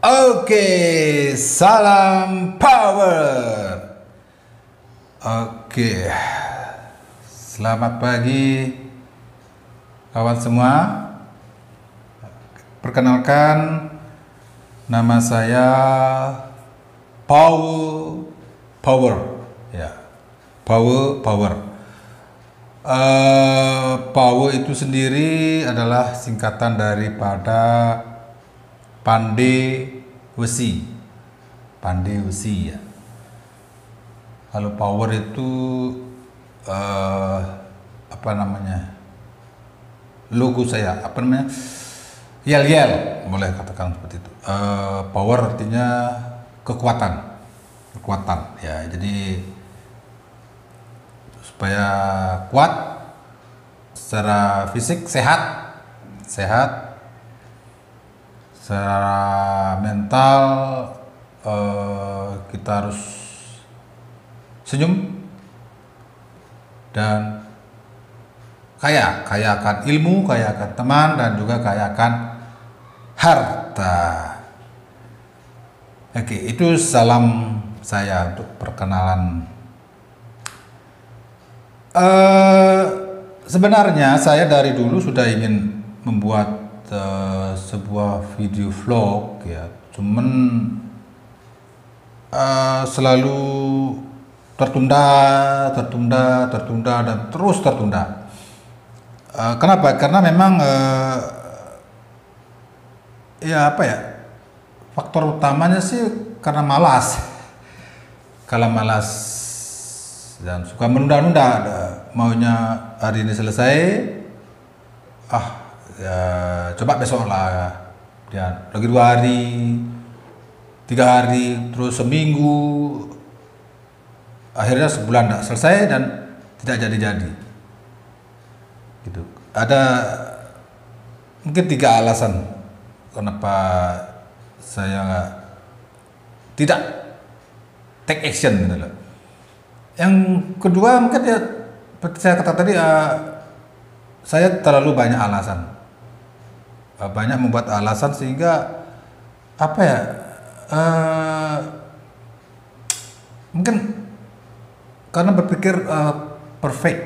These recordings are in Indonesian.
Oke, salam power. Oke, selamat pagi kawan semua. Perkenalkan, nama saya Paul Power. Ya, Power. Power itu sendiri adalah singkatan daripada Pandai Besi ya. Kalau power itu apa namanya, logo saya, apa namanya, yel boleh katakan seperti itu. Power artinya kekuatan ya. Jadi supaya kuat secara fisik, sehat, secara mental, kita harus senyum dan kaya akan ilmu, kaya akan teman, dan juga kaya akan harta. Oke, itu salam saya untuk perkenalan. Sebenarnya saya dari dulu sudah ingin membuat sebuah video vlog ya, cuman selalu tertunda dan terus tertunda. Kenapa? Karena memang ya apa ya, faktor utamanya sih karena malas dan suka menunda-nunda. Maunya hari ini selesai, ya, coba besok lah, ya, lagi 2 hari, 3 hari, terus seminggu, akhirnya sebulan tidak selesai dan tidak jadi gitu. Ada mungkin 3 alasan kenapa saya tidak take action gitu loh. Yang kedua mungkin ya, seperti saya kata tadi, saya terlalu banyak alasan. Banyak membuat alasan sehingga apa ya, mungkin karena berpikir perfect,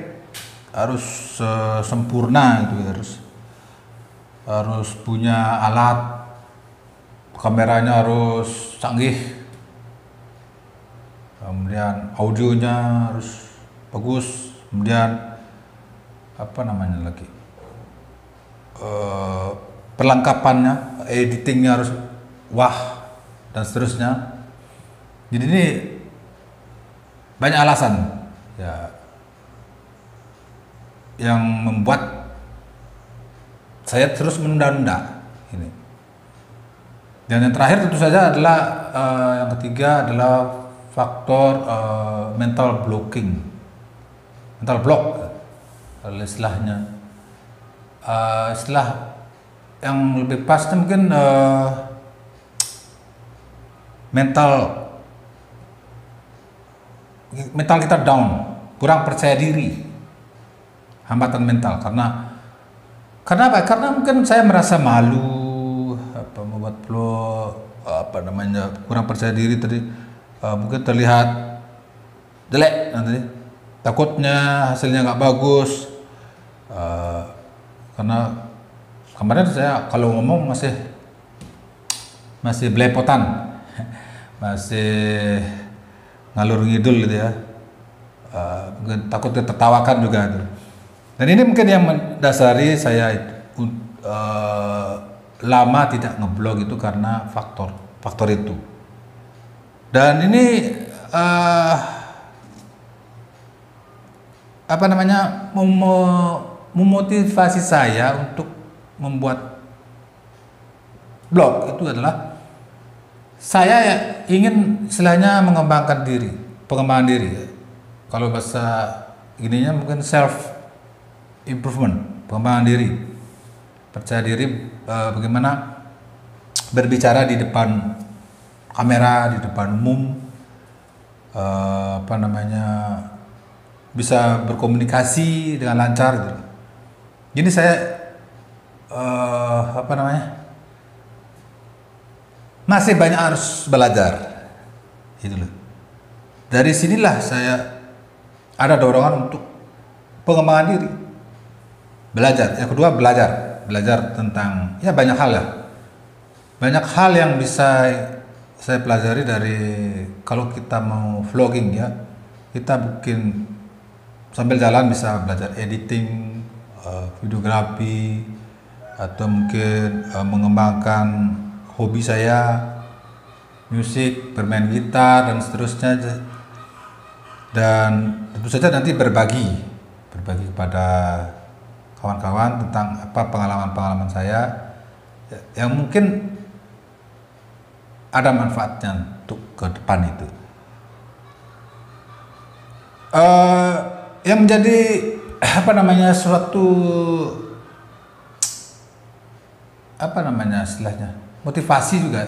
harus sempurna gitu, harus punya alat, kameranya harus canggih, kemudian audionya harus bagus, kemudian apa namanya lagi, perlengkapannya, editingnya harus wah, dan seterusnya. Jadi ini banyak alasan ya yang membuat saya terus menunda-nunda ini. Dan yang terakhir tentu saja adalah yang ketiga adalah faktor mental block kalau istilahnya. Istilah yang lebih pasti mungkin mental kita down, kurang percaya diri, hambatan mental. Karena apa? Karena mungkin saya merasa malu membuat vlog, kurang percaya diri tadi, mungkin terlihat jelek nanti, takutnya hasilnya nggak bagus. Karena kemarin saya kalau ngomong masih belepotan, masih ngalur ngidul gitu ya, mungkin takut tertawakan juga gitu. Dan ini mungkin yang mendasari saya lama tidak ngeblog itu karena faktor itu. Dan ini apa namanya, memotivasi saya untuk membuat blog itu adalah saya ingin istilahnya pengembangan diri. Kalau bahasa ininya mungkin self improvement, pengembangan diri, percaya diri, bagaimana berbicara di depan kamera, di depan umum, bisa berkomunikasi dengan lancar gitu. Jadi saya masih banyak harus belajar. Itu loh. Dari sinilah saya ada dorongan untuk pengembangan diri. Belajar. Yang kedua belajar tentang ya banyak hal ya. Banyak hal yang bisa saya pelajari dari kalau kita mau vlogging ya. Kita mungkin sambil jalan bisa belajar editing, videografi, atau mungkin mengembangkan hobi saya, musik, bermain gitar dan seterusnya. Dan tentu saja nanti berbagi kepada kawan-kawan tentang apa pengalaman-pengalaman saya yang mungkin ada manfaatnya untuk ke depan itu. Yang menjadi suatu istilahnya motivasi juga.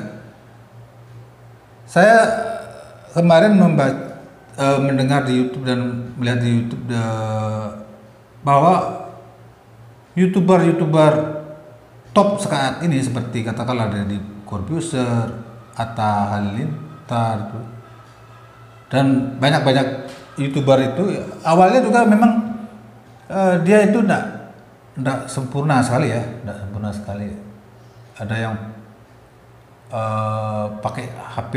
Saya kemarin mendengar di YouTube dan melihat di YouTube bahwa YouTuber top saat ini seperti katakanlah dari Corbuzier, Atta Halilintar dan banyak YouTuber itu awalnya juga memang dia itu enggak sempurna sekali ya, ada yang pakai HP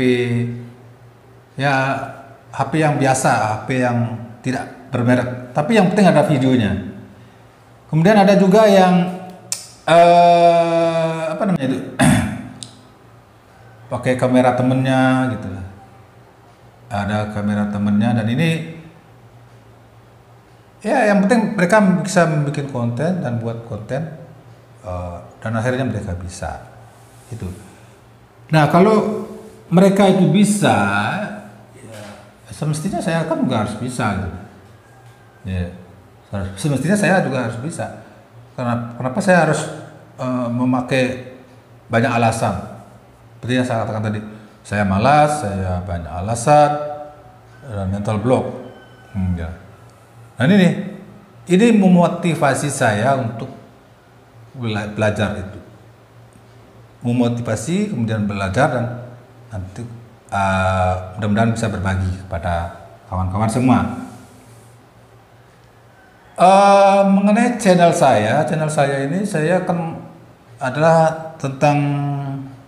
yang biasa, HP yang tidak bermerek, tapi yang penting ada videonya. Kemudian ada juga yang pakai kamera temennya gitu lah. Ada kamera temennya dan ini ya yang penting mereka bisa membuat konten dan buat konten dan akhirnya mereka bisa itu. Nah kalau mereka itu bisa, ya, semestinya saya kan juga harus bisa gitu. Ya, semestinya saya juga harus bisa. Kenapa saya harus memakai banyak alasan? Seperti yang saya katakan tadi, saya malas, saya banyak alasan, dan mental block. Ya. Dan ini memotivasi saya untuk belajar itu. Memotivasi, kemudian belajar dan nanti mudah-mudahan bisa berbagi kepada kawan-kawan semua. Mengenai channel saya ini saya kan adalah tentang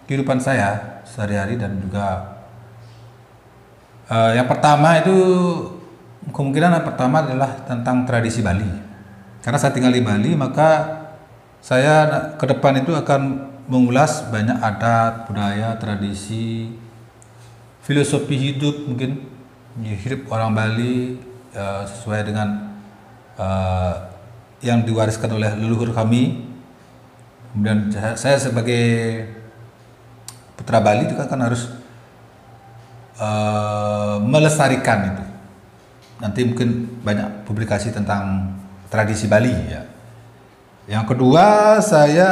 kehidupan saya sehari-hari dan juga yang pertama itu kemungkinan yang pertama adalah tentang tradisi Bali. Karena saya tinggal di Bali, maka saya ke depan itu akan mengulas banyak adat, budaya, tradisi, filosofi hidup mungkin hidup orang Bali sesuai dengan yang diwariskan oleh leluhur kami. Kemudian saya sebagai putra Bali juga kan harus melestarikan itu. Nanti mungkin banyak publikasi tentang tradisi Bali ya. Yang kedua saya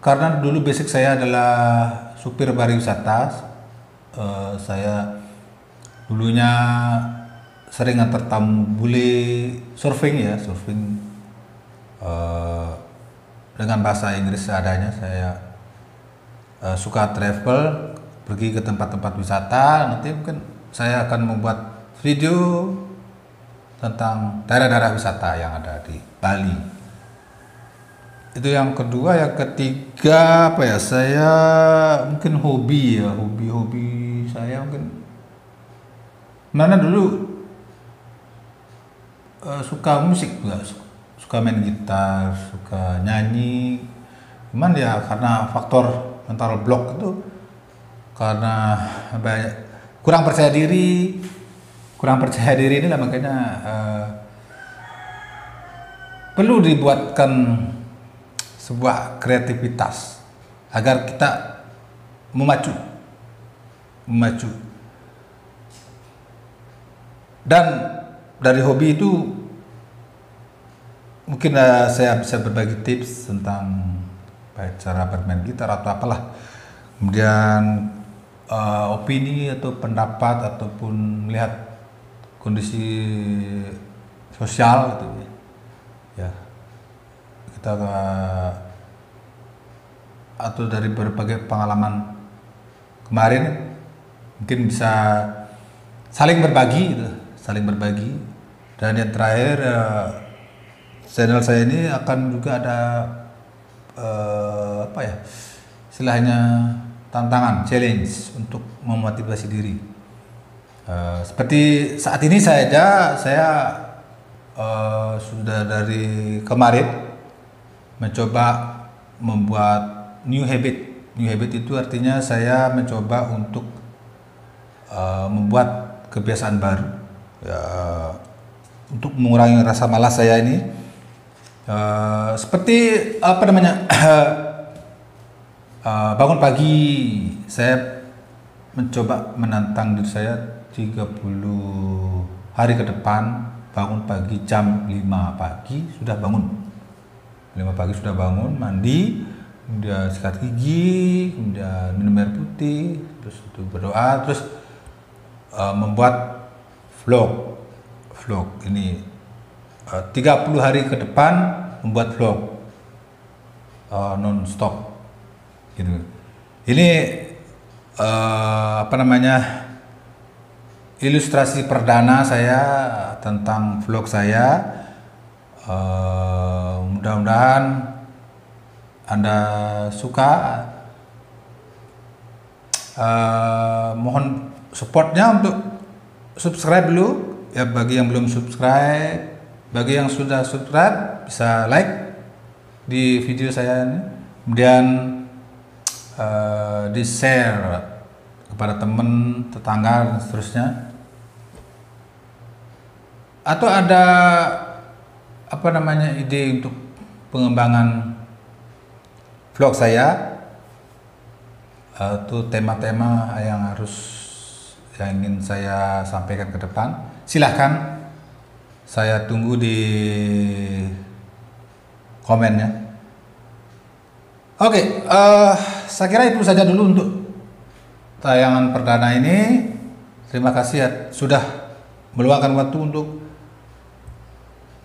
karena dulu basic saya adalah supir pariwisata, saya dulunya sering antar tamu bule surfing dengan bahasa Inggris seadanya. Saya suka travel, pergi ke tempat-tempat wisata. Nanti mungkin saya akan membuat video tentang daerah-daerah wisata yang ada di Bali. Itu yang kedua. Yang ketiga saya mungkin hobi saya mungkin mana dulu suka musik juga, suka main gitar, suka nyanyi. Cuman ya karena faktor mental block itu, karena kurang percaya diri inilah makanya perlu dibuatkan sebuah kreativitas agar kita memacu dan dari hobi itu mungkin saya bisa berbagi tips tentang cara bermain gitar atau apalah, kemudian opini atau pendapat ataupun melihat kondisi sosial gitu ya. Kita atau dari berbagai pengalaman kemarin, mungkin bisa saling berbagi gitu, saling berbagi. Dan yang terakhir, channel saya ini akan juga ada apa ya, istilahnya tantangan, challenge untuk memotivasi diri. Seperti saat ini saya sudah dari kemarin mencoba membuat new habit. New habit itu artinya saya mencoba untuk membuat kebiasaan baru, ya, untuk mengurangi rasa malas saya ini. Seperti apa namanya, bangun pagi, saya mencoba menantang diri saya 30 hari ke depan, bangun pagi jam 5 pagi sudah bangun. 5 pagi sudah bangun, mandi, kemudian sikat gigi, kemudian minum air putih, terus itu berdoa, terus membuat vlog ini 30 hari ke depan membuat vlog non-stop gitu. Ini apa namanya, ilustrasi perdana saya tentang vlog saya. Mudah-mudahan Anda suka. Mohon supportnya untuk subscribe dulu ya, bagi yang belum subscribe. Bagi yang sudah subscribe bisa like di video saya ini, kemudian di share kepada teman, tetangga dan seterusnya. Atau ada apa namanya, ide untuk pengembangan vlog saya, atau tema-tema yang ingin saya sampaikan ke depan, silahkan saya tunggu di komennya. Oke, saya kira itu saja dulu untuk tayangan perdana ini. Terima kasih ya, sudah meluangkan waktu untuk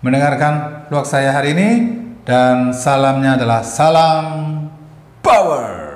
mendengarkan vlog saya hari ini, dan salamnya adalah salam power.